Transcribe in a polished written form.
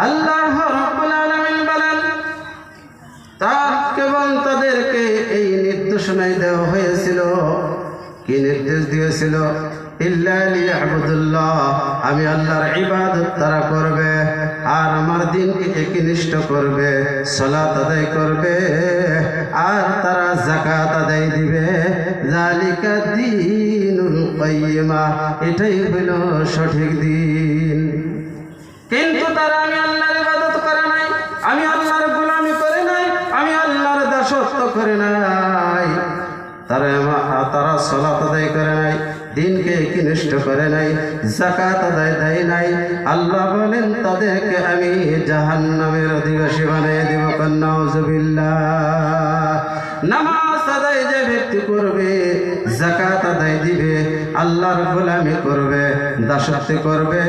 আল্লাহ রাব্বুল আলামিন বলেন, কেবল তাদেরকে এই নির্দেশনাই দেওয়া হয়েছিল। কি নির্দেশ দিয়েছিল? ইল্লা লিয়াবুদুল্লাহ, আমি আল্লাহর ইবাদত তারা করবে আর আমার দ্বীনকে একনিষ্ঠ করবে, সালাত আদায় করবে আর তারা যাকাত আদায় দিবে। যালিকা দীনুল কাইয়্যিমা, এটাই হলো সঠিক দিন। কিন্তু তারা আমি আল্লাহর ইবাদত করে নাই, আমি আল্লাহর গোলামি করে নাই, আমি আল্লাহর দাসত্ব করে নাই, তারা সালাত আদায় করে নাই, দ্বীনকে একনিষ্ঠ করে নাই, যাকাত আদায় দেয় নাই। আল্লাহ বলেন তাদেরকে আমি জাহান্নামের অধিবাসী বানিয়ে দেব। নাউযুবিল্লাহ। নামাজ আদায় যে ব্যক্তি করবে, যাকাত আদায় দিবে, আল্লাহর গোলামি করবে, দাসত্ব করবে,